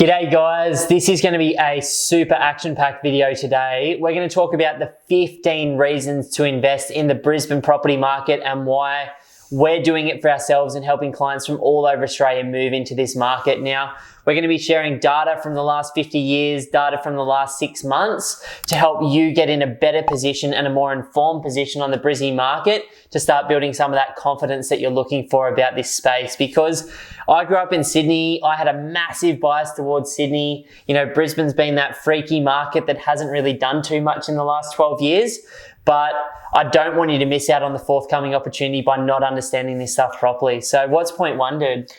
G'day guys, this is going to be a super action-packed video today. We're going to talk about the 15 reasons to invest in the Brisbane property market and why we're doing it for ourselves and helping clients from all over Australia move into this market. Now, we're going to be sharing data from the last 50 years, data from the last 6 months to help you get in a better position and a more informed position on the Brisbane market to start building some of that confidence that you're looking for about this space. Because I grew up in Sydney, I had a massive bias towards Sydney. You know, Brisbane's been that freaky market that hasn't really done too much in the last 12 years. But I don't want you to miss out on the forthcoming opportunity by not understanding this stuff properly. So what's point one, dude?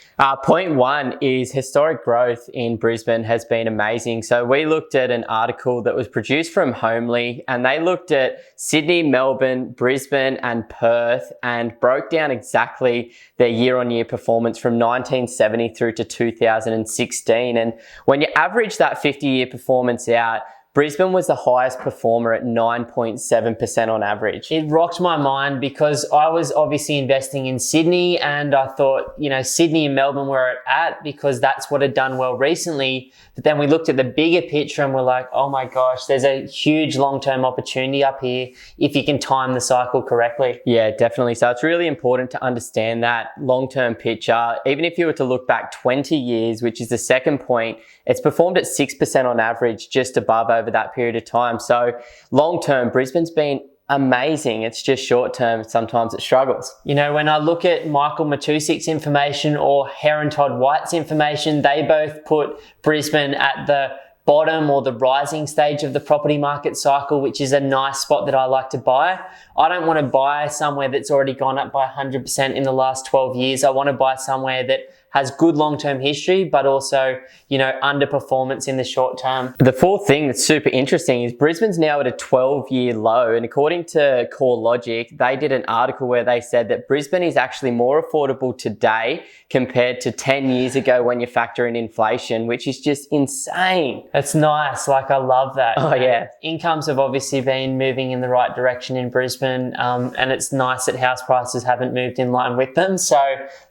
Point one is historic growth in Brisbane has been amazing. So we looked at an article that was produced from Homely, and they looked at Sydney, Melbourne, Brisbane and Perth and broke down exactly their year-on-year performance from 1970 through to 2016. And when you average that 50-year performance out, Brisbane was the highest performer at 9.7% on average. It rocked my mind because I was obviously investing in Sydney and I thought, you know, Sydney and Melbourne were at because that's what had done well recently. But then we looked at the bigger picture and we're like, oh my gosh, there's a huge long-term opportunity up here if you can time the cycle correctly. Yeah, definitely. So it's really important to understand that long-term picture. Even if you were to look back 20 years, which is the second point, it's performed at 6% on average, just above over that period of time. So long-term, Brisbane's been amazing. It's just short-term, sometimes it struggles. You know, when I look at Michael Matusik's information or Heron Todd White's information, they both put Brisbane at the bottom or the rising stage of the property market cycle, which is a nice spot that I like to buy. I don't want to buy somewhere that's already gone up by 100% in the last 12 years. I want to buy somewhere that has good long-term history, but also, you know, underperformance in the short term. The fourth thing that's super interesting is Brisbane's now at a 12-year low. And according to CoreLogic, they did an article where they said that Brisbane is actually more affordable today compared to 10 years ago when you factor in inflation, which is just insane. That's nice. Like, I love that. Oh, yeah. Incomes have obviously been moving in the right direction in Brisbane, and it's nice that house prices haven't moved in line with them. So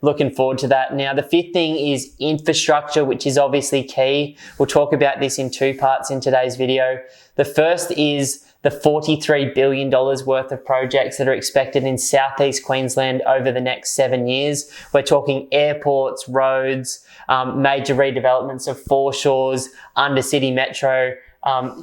looking forward to that. Now, the fifth thing is infrastructure, which is obviously key. We'll talk about this in two parts in today's video. The first is the $43 billion worth of projects that are expected in Southeast Queensland over the next 7 years. We're talking airports, roads, major redevelopments of foreshores, undercity metro,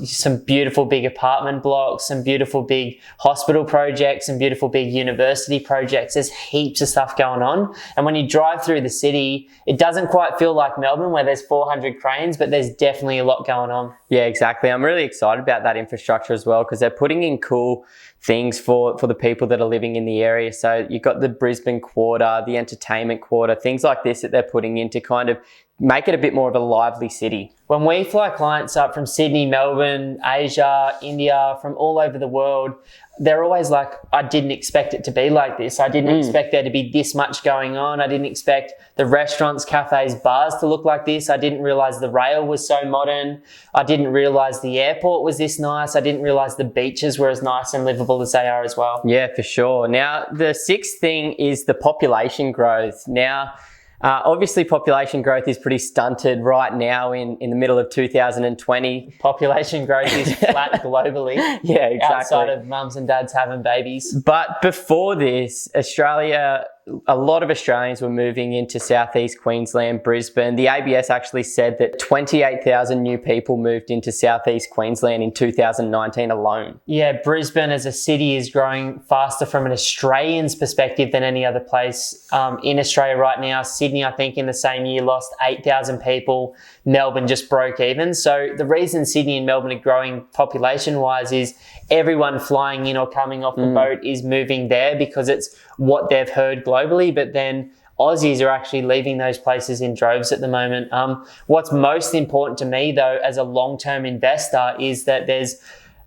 some beautiful big apartment blocks, some beautiful big hospital projects, some beautiful big university projects. There's heaps of stuff going on. And when you drive through the city, it doesn't quite feel like Melbourne where there's 400 cranes, but there's definitely a lot going on. Yeah, exactly. I'm really excited about that infrastructure as well because they're putting in cool things for the people that are living in the area. So you've got the Brisbane Quarter, the entertainment quarter, things like this that they're putting in to kind of make it a bit more of a lively city. When we fly clients up from Sydney, Melbourne, Asia, India, from all over the world, they're always like, I didn't expect it to be like this. I didn't expect there to be this much going on. I didn't expect the restaurants, cafes, bars to look like this. I didn't realize the rail was so modern. I didn't realize the airport was this nice. I didn't realize the beaches were as nice and livable as they are as well. Yeah, for sure. Now, the sixth thing is the population growth. Now, obviously, population growth is pretty stunted right now in the middle of 2020. Population growth is flat globally. Yeah, exactly. Outside of mums and dads having babies. But before this, a lot of Australians were moving into Southeast Queensland, Brisbane. The ABS actually said that 28,000 new people moved into Southeast Queensland in 2019 alone. Yeah, Brisbane as a city is growing faster from an Australian's perspective than any other place in Australia right now. Sydney, I think, in the same year lost 8,000 people. Melbourne just broke even. So the reason Sydney and Melbourne are growing population-wise is everyone flying in or coming off the boat is moving there because it's what they've heard globally. But then Aussies are actually leaving those places in droves at the moment. What's most important to me, though, as a long-term investor is that there's,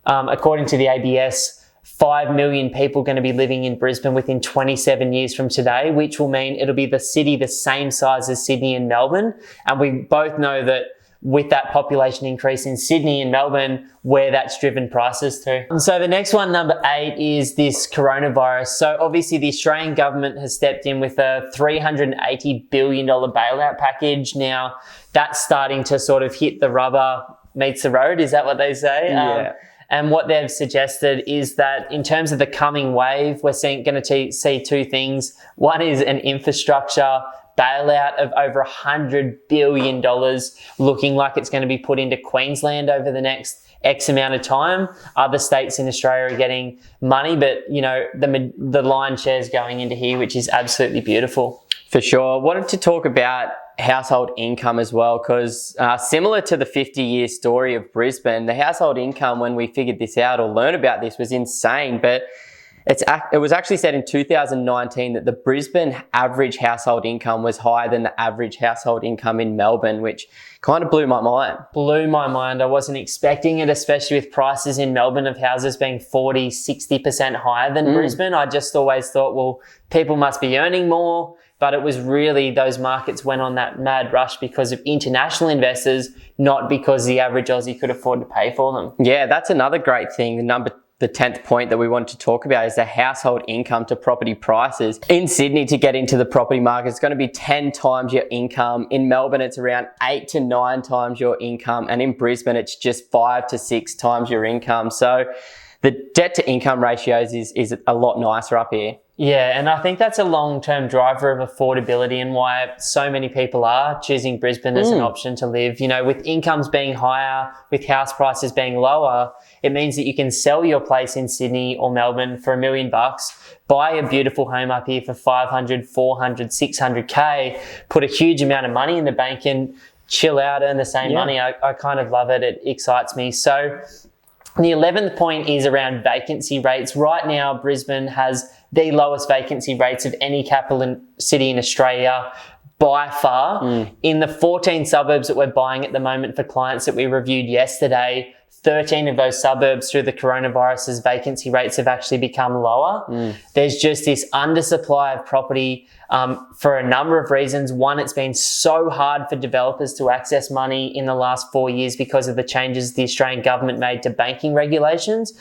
according to the ABS, 5 million people going to be living in Brisbane within 27 years from today, which will mean it'll be the city the same size as Sydney and Melbourne. And we both know that with that population increase in Sydney and Melbourne, where that's driven prices to. And so the next one, number 8, is this coronavirus. So obviously the Australian government has stepped in with a $380 billion bailout package. Now that's starting to sort of hit the rubber meets the road. Is that what they say? Yeah. And what they've suggested is that in terms of the coming wave, we're going to see 2 things. One is an infrastructure bailout of over $100 billion, looking like it's going to be put into Queensland over the next X amount of time. Other states in Australia are getting money, but the lion's share is going into here, which is absolutely beautiful. For sure. Wanted to talk about household income as well, because similar to the 50-year story of Brisbane, the household income, when we figured this out or learned about this, was insane. But it was actually said in 2019 that the Brisbane average household income was higher than the average household income in Melbourne, which kind of blew my mind. Blew my mind. I wasn't expecting it, especially with prices in Melbourne of houses being 40, 60% higher than Brisbane. I just always thought, well, people must be earning more. But it was really, those markets went on that mad rush because of international investors, not because the average Aussie could afford to pay for them. Yeah, that's another great thing. The 10th point that we want to talk about is the household income to property prices. In Sydney, to get into the property market, it's going to be 10 times your income. In Melbourne, it's around 8 to 9 times your income. And in Brisbane, it's just 5 to 6 times your income. So the debt to income ratios is a lot nicer up here. Yeah, and I think that's a long-term driver of affordability and why so many people are choosing Brisbane as an option to live. With incomes being higher, with house prices being lower, it means that you can sell your place in Sydney or Melbourne for $1 million, buy a beautiful home up here for 500, 400, 600K, put a huge amount of money in the bank and chill out, earn the same money. I kind of love it. It excites me. So the 11th point is around vacancy rates. Right now, Brisbane has the lowest vacancy rates of any capital city in Australia by far. In the 14 suburbs that we're buying at the moment for clients that we reviewed yesterday, 13 of those suburbs through the coronavirus's vacancy rates have actually become lower. There's just this undersupply of property for a number of reasons. One, it's been so hard for developers to access money in the last 4 years because of the changes the Australian government made to banking regulations.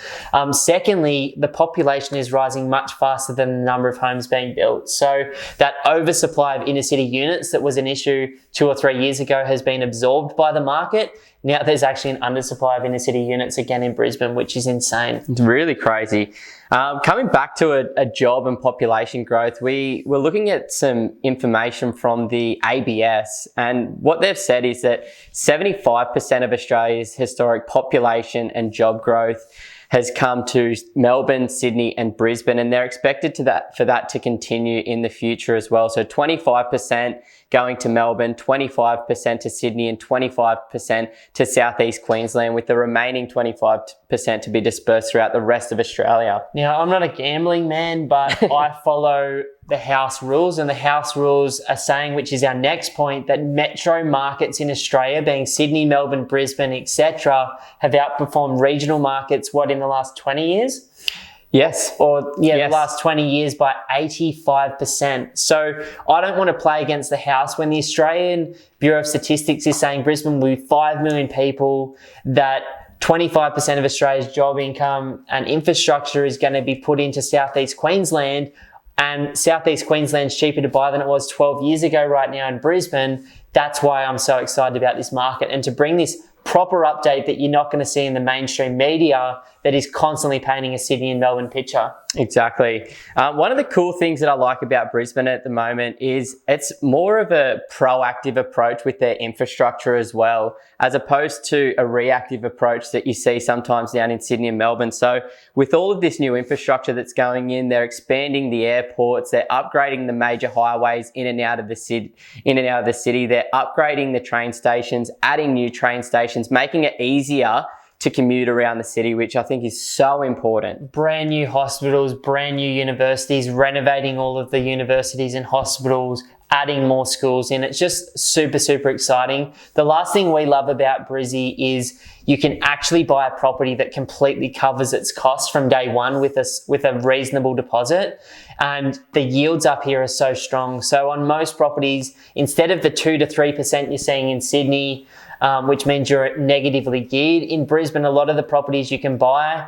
Secondly, the population is rising much faster than the number of homes being built. So that oversupply of inner city units that was an issue 2 or 3 years ago has been absorbed by the market. Now there's actually an undersupply of inner city units again in Brisbane, which is insane. It's really crazy. Coming back to a job and population growth, we were looking at some information from the ABS, and what they've said is that 75% of Australia's historic population and job growth has come to Melbourne, Sydney and Brisbane, and they're expected for that to continue in the future as well. So 25% going to Melbourne, 25% to Sydney and 25% to Southeast Queensland, with the remaining 25% to be dispersed throughout the rest of Australia. Now, I'm not a gambling man, but I follow the house rules, and the house rules are saying, which is our next point, that metro markets in Australia, being Sydney, Melbourne, Brisbane, etc., have outperformed regional markets, in the last 20 years? Yes. The last 20 years by 85%. So I don't want to play against the house. When the Australian Bureau of Statistics is saying Brisbane will be 5 million people, that 25% of Australia's job income and infrastructure is going to be put into Southeast Queensland, and Southeast Queensland's cheaper to buy than it was 12 years ago right now in Brisbane, that's why I'm so excited about this market, and to bring this proper update that you're not going to see in the mainstream media that is constantly painting a Sydney and Melbourne picture. Exactly. One of the cool things that I like about Brisbane at the moment is it's more of a proactive approach with their infrastructure as well, as opposed to a reactive approach that you see sometimes down in Sydney and Melbourne. So with all of this new infrastructure that's going in, they're expanding the airports, they're upgrading the major highways in and out of the city, they're upgrading the train stations, adding new train stations, making it easier to commute around the city, which I think is so important. Brand new hospitals, brand new universities, renovating all of the universities and hospitals, adding more schools in. It's just super, super exciting. The last thing we love about Brizzy is you can actually buy a property that completely covers its costs from day one with a reasonable deposit. And the yields up here are so strong. So on most properties, instead of the 2 to 3% you're seeing in Sydney, which means you're negatively geared. In Brisbane, a lot of the properties you can buy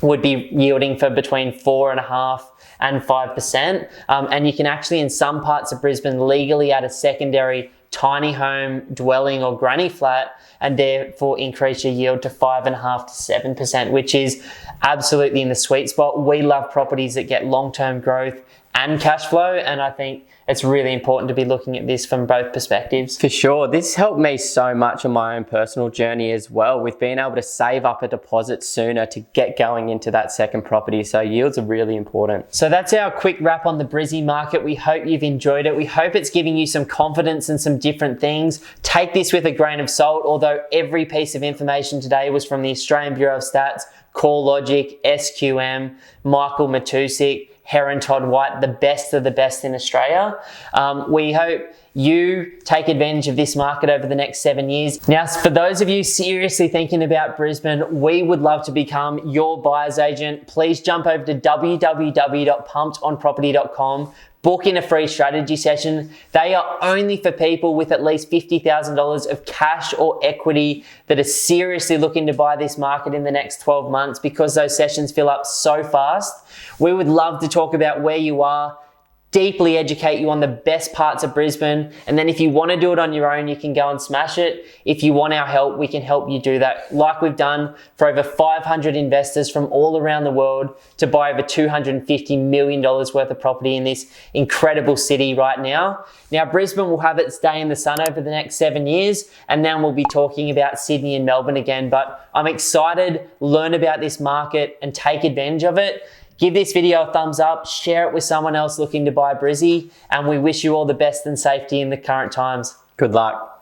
would be yielding for between 4.5% and 5%. And you can actually, in some parts of Brisbane, legally add a secondary tiny home, dwelling or granny flat, and therefore increase your yield to 5.5% to 7%, which is absolutely in the sweet spot. We love properties that get long-term growth and cash flow, and I think it's really important to be looking at this from both perspectives. For sure. This helped me so much on my own personal journey as well, with being able to save up a deposit sooner to get going into that second property. So yields are really important. So that's our quick wrap on the Brizzy market. We hope you've enjoyed it. We hope it's giving you some confidence in some different things. Take this with a grain of salt, although every piece of information today was from the Australian Bureau of Stats, CoreLogic, SQM, Michael Matusik, Heron Todd White, the best of the best in Australia. We hope you take advantage of this market over the next 7 years. Now, for those of you seriously thinking about Brisbane, we would love to become your buyer's agent. Please jump over to www.pumpedonproperty.com. Book in a free strategy session. They are only for people with at least $50,000 of cash or equity that are seriously looking to buy this market in the next 12 months, because those sessions fill up so fast. We would love to talk about where you are, deeply educate you on the best parts of Brisbane, and then if you want to do it on your own, you can go and smash it. If you want our help, we can help you do that, like we've done for over 500 investors from all around the world to buy over $250 million worth of property in this incredible city right now. Now, Brisbane will have its day in the sun over the next 7 years, and then we'll be talking about Sydney and Melbourne again, but I'm excited, learn about this market and take advantage of it. Give this video a thumbs up, share it with someone else looking to buy Brizzy, and we wish you all the best and safety in the current times. Good luck.